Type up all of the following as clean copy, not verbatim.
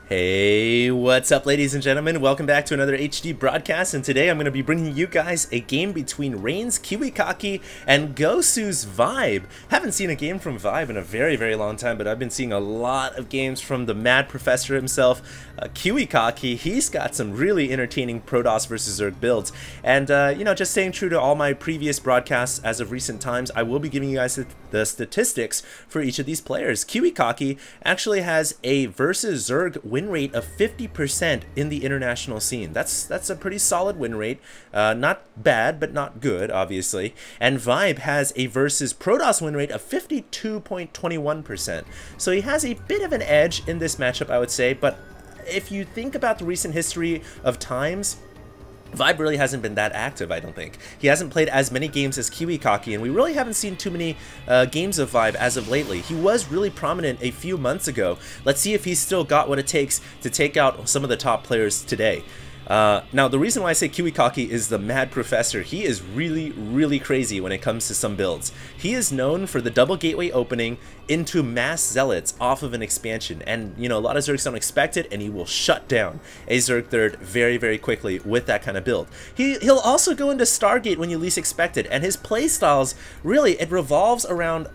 Hey, what's up, ladies and gentlemen? Welcome back to another HD broadcast, and today I'm going to be bringing you guys a game between Rain's Kiwikaki and Gosu's Vibe. Haven't seen a game from Vibe in a very long time, but I've been seeing a lot of games from the Mad Professor himself, Kiwikaki. He's got some really entertaining Protoss versus Zerg builds, and you know, just staying true to all my previous broadcasts as of recent times, I will be giving you guys the statistics for each of these players. Kiwikaki actually has a versus Zerg win rate of 50% in the international scene. That's a pretty solid win rate. Not bad, but not good, obviously. And Vibe has a versus Protoss win rate of 52.21%. So he has a bit of an edge in this matchup, I would say. But if you think about the recent history of times, Vibe really hasn't been that active, I don't think. He hasn't played as many games as Kiwikaki, and we really haven't seen too many games of Vibe as of lately. He was really prominent a few months ago. Let's see if he's still got what it takes to take out some of the top players today. Now, the reason why I say Kiwikaki is the Mad Professor, he is really crazy when it comes to some builds. He is known for the double gateway opening into mass zealots off of an expansion, and you know, a lot of Zergs don't expect it, and he will shut down a Zerg third very quickly with that kind of build. He'll also go into Stargate when you least expect it, and his playstyles, really, it revolves around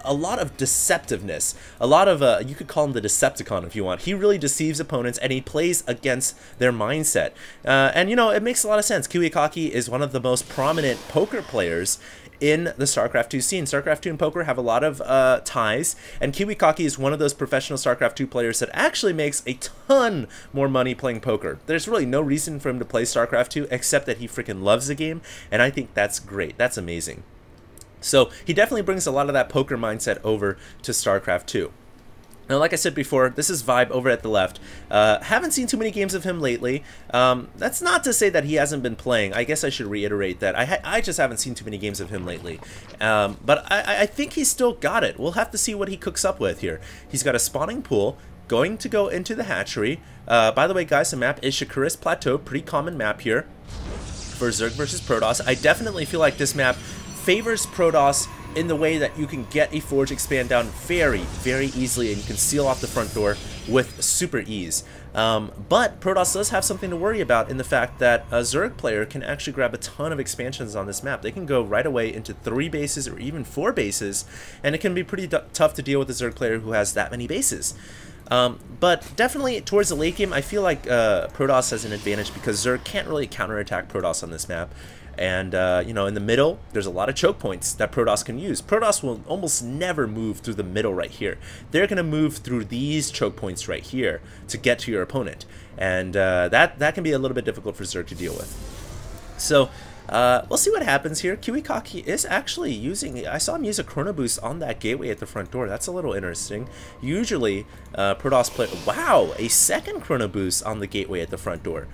a lot of deceptiveness, a lot of you could call him the Decepticon if you want. He really deceives opponents, and he plays against their mindset, and you know, it makes a lot of sense. Kiwikaki is one of the most prominent poker players in the StarCraft 2 scene. StarCraft 2 and poker have a lot of ties, and Kiwikaki is one of those professional StarCraft 2 players that actually makes a ton more money playing poker. There's really no reason for him to play StarCraft 2 except that he freaking loves the game, and I think that's great. That's amazing. So he definitely brings a lot of that poker mindset over to StarCraft 2. Now, like I said before, this is Vibe over at the left. Haven't seen too many games of him lately. That's not to say that he hasn't been playing. I guess I should reiterate that. I just haven't seen too many games of him lately. But I think he's still got it. We'll have to see what he cooks up with here. He's got a spawning pool, going to go into the hatchery. By the way, guys, the map is Shakuras Plateau. Pretty common map here for Zerg versus Protoss. I definitely feel like this map favors Protoss in the way that you can get a Forge Expand down very easily, and you can seal off the front door with super ease. But Protoss does have something to worry about in the fact that a Zerg player can actually grab a ton of expansions on this map. They can go right away into 3 bases or even 4 bases, and it can be pretty tough to deal with a Zerg player who has that many bases. But definitely towards the late game, I feel like Protoss has an advantage because Zerg can't really counterattack Protoss on this map. And, you know, in the middle, there's a lot of choke points that Protoss can use. Protoss will almost never move through the middle right here. They're going to move through these choke points right here to get to your opponent. And that can be a little bit difficult for Zerg to deal with. So, we'll see what happens here. Kiwikaki is actually using, I saw him use a Chrono Boost on that gateway at the front door. That's a little interesting. Usually, Protoss play, wow, a second Chrono Boost on the gateway at the front door.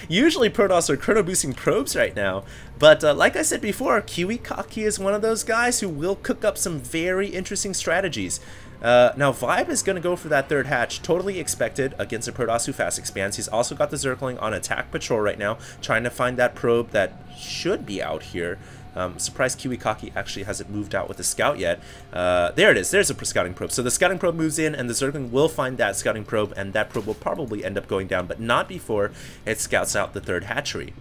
Usually Protoss are chrono boosting probes right now, but like I said before, Kiwikaki is one of those guys who will cook up some very interesting strategies. Now Vibe is going to go for that third hatch, totally expected against a Protoss who fast expands. He's also got the Zergling on attack patrol right now, trying to find that probe that should be out here. Surprised Kiwikaki actually hasn't moved out with the scout yet. There it is. There's a scouting probe. So the scouting probe moves in, and the Zergling will find that scouting probe, and that probe will probably end up going down, but not before it scouts out the third hatchery.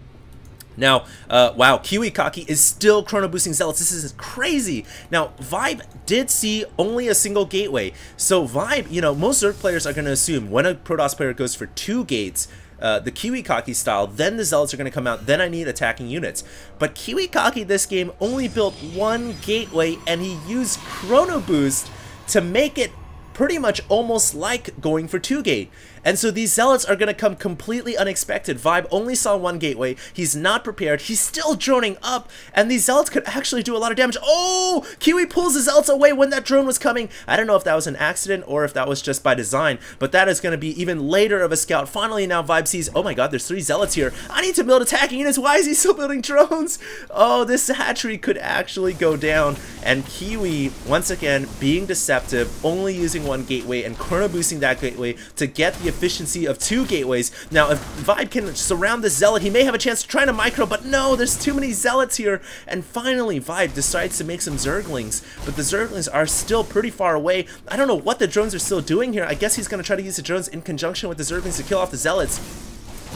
Now, wow, Kiwikaki is still chrono boosting zealots. This is crazy. Now, Vibe did see only a single gateway. So Vibe, you know, most Zerg players are going to assume when a Protoss player goes for 2 gates, the Kiwikaki style, then the zealots are going to come out, then I need attacking units. But Kiwikaki this game only built 1 gateway, and he used Chrono Boost to make it pretty much almost like going for 2 gate. And so these zealots are going to come completely unexpected. Vibe only saw 1 gateway. He's not prepared. He's still droning up, and these zealots could actually do a lot of damage. Oh! Kiwi pulls the zealots away when that drone was coming. I don't know if that was an accident or if that was just by design, but that is going to be even later of a scout. Finally, now Vibe sees, oh my god, there's 3 zealots here. I need to build attacking units. Why is he still building drones? Oh, this hatchery could actually go down. And Kiwi, once again, being deceptive, only using destroying one gateway and chrono boosting that gateway to get the efficiency of 2 gateways. Now, if Vibe can surround the Zealot, he may have a chance to try to micro, but no, there's too many Zealots here. And finally, Vibe decides to make some Zerglings, but the Zerglings are still pretty far away. I don't know what the drones are still doing here. I guess he's going to try to use the drones in conjunction with the Zerglings to kill off the Zealots.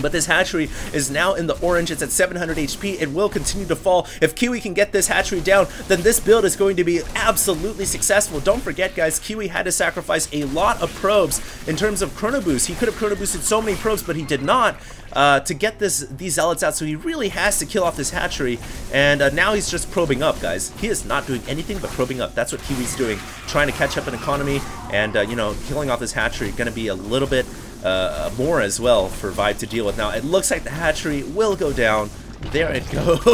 But this hatchery is now in the orange. It's at 700 HP. It will continue to fall. If Kiwi can get this hatchery down, then this build is going to be absolutely successful. Don't forget, guys, Kiwi had to sacrifice a lot of probes in terms of chrono boost. He could have chrono boosted so many probes, but he did not to get these Zealots out. So he really has to kill off this hatchery. And now he's just probing up, guys. He is not doing anything but probing up. That's what Kiwi's doing, trying to catch up in economy. And, you know, killing off this hatchery going to be a little bit more as well for Vibe to deal with. Now it looks like the hatchery will go down. There it goes.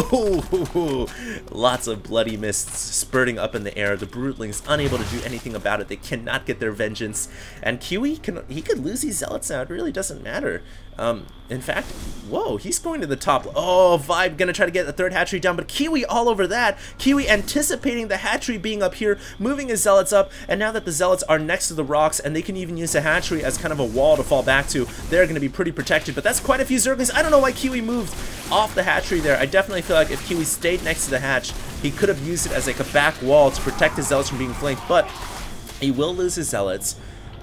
Lots of bloody mists spurting up in the air. The Broodlings unable to do anything about it. They cannot get their vengeance. And Kiwi he could lose these Zealots now. It really doesn't matter. In fact, whoa, he's going to the top. Oh, Vibe gonna try to get the 3rd hatchery down, but Kiwi all over that. Kiwi anticipating the hatchery being up here, moving his Zealots up, and now that the Zealots are next to the rocks and they can even use the hatchery as kind of a wall to fall back to, they're gonna be pretty protected. But that's quite a few Zerglings. I don't know why Kiwi moved off the hatchery there. I definitely feel like if Kiwi stayed next to the hatch, he could have used it as like a back wall to protect his Zealots from being flanked, but he will lose his Zealots.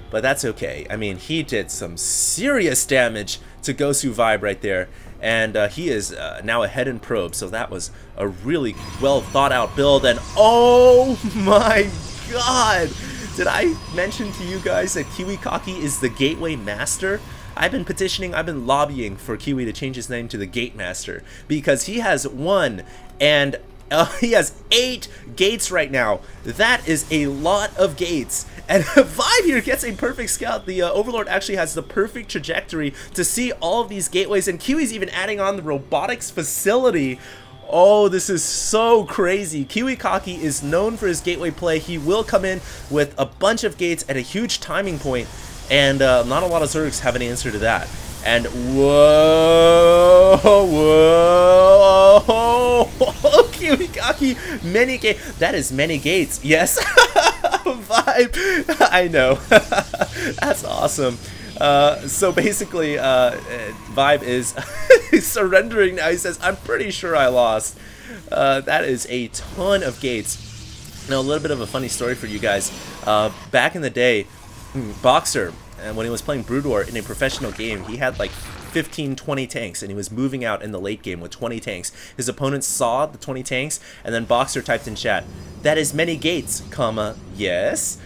But that's okay. I mean, he did some serious damage to Gosu Vibe right there. And he is now ahead in probe. So that was a really well thought out build. And oh my god! Did I mention to you guys that Kiwikaki is the Gateway Master? I've been petitioning, I've been lobbying for Kiwi to change his name to the Gate Master. Because he has 1 and he has 8 gates right now. That is a lot of gates. And Vibe here gets a perfect scout. The Overlord actually has the perfect trajectory to see all of these gateways. And Kiwi's even adding on the robotics facility. Oh, this is so crazy. Kiwikaki is known for his gateway play. He will come in with a bunch of gates at a huge timing point. And not a lot of Zergs have an answer to that. And whoa, Kiwikaki, many gates. That is many gates. Yes, Vibe. I know. That's awesome. So basically, Vibe is surrendering now. He says, "I'm pretty sure I lost." That is a ton of gates. Now, a little bit of a funny story for you guys. Back in the day, Boxer, and when he was playing Brood War in a professional game, he had like 15-20 tanks, and he was moving out in the late game with 20 tanks. His opponents saw the 20 tanks, and then Boxer typed in chat, "That is many gates, comma, yes."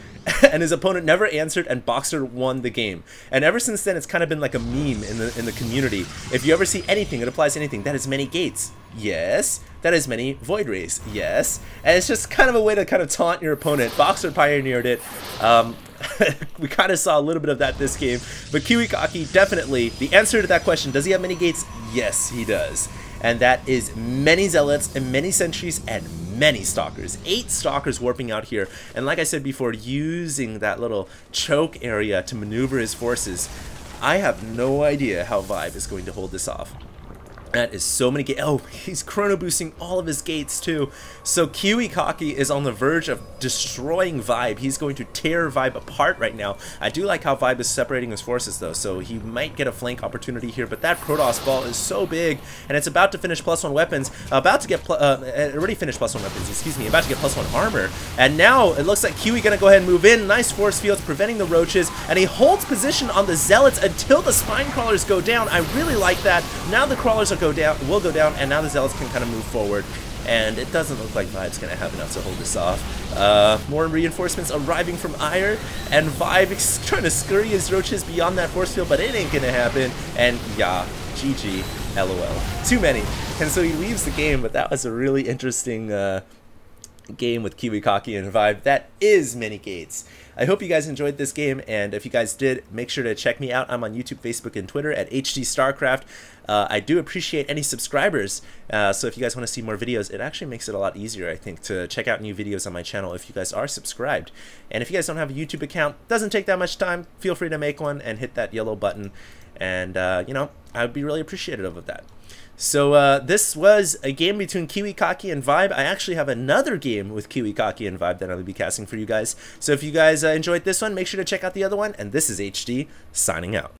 And his opponent never answered, and Boxer won the game. And ever since then, it's kind of been like a meme in the community. If you ever see anything that applies to anything, that is many gates, yes. That is many Void Rays, yes. And it's just kind of a way to kind of taunt your opponent. Boxer pioneered it. We kind of saw a little bit of that this game. But Kiwikaki, definitely, the answer to that question, does he have many gates? Yes, he does. And that is many Zealots and many Sentries and many Stalkers. 8 Stalkers warping out here. And like I said before, using that little choke area to maneuver his forces. I have no idea how Vibe is going to hold this off. That is so many gates. Oh, he's chrono boosting all of his gates too. So Kiwikaki is on the verge of destroying Vibe. He's going to tear Vibe apart right now. I do like how Vibe is separating his forces though, so he might get a flank opportunity here, but that Protoss ball is so big, and it's about to finish +1 weapons, about to get, already finished +1 weapons, excuse me, about to get +1 armor, and now it looks like Kiwi gonna go ahead and move in. Nice force fields preventing the roaches, and he holds position on the Zealots until the Spine Crawlers go down. I really like that. Now the Crawlers will go down, and now the Zealots can kind of move forward. And it doesn't look like Vibe's going to have enough to hold this off. More reinforcements arriving from Ire, and Vibe is trying to scurry his roaches beyond that force field, but it ain't going to happen. And yeah, GG, LOL. Too many. And so he leaves the game, but that was a really interesting game with Kiwikaki and Vibe. That is many gates. I hope you guys enjoyed this game, and if you guys did, make sure to check me out. I'm on YouTube, Facebook, and Twitter at HD StarCraft. I do appreciate any subscribers, so if you guys want to see more videos, it actually makes it a lot easier, I think, to check out new videos on my channel if you guys are subscribed. And if you guys don't have a YouTube account, doesn't take that much time, feel free to make one and hit that yellow button. and you know, I would be really appreciative of that. So this was a game between KiwiCocky and Vibe. I actually have another game with KiwiCocky and Vibe that I'll be casting for you guys. So if you guys enjoyed this one, make sure to check out the other one. And this is HD signing out.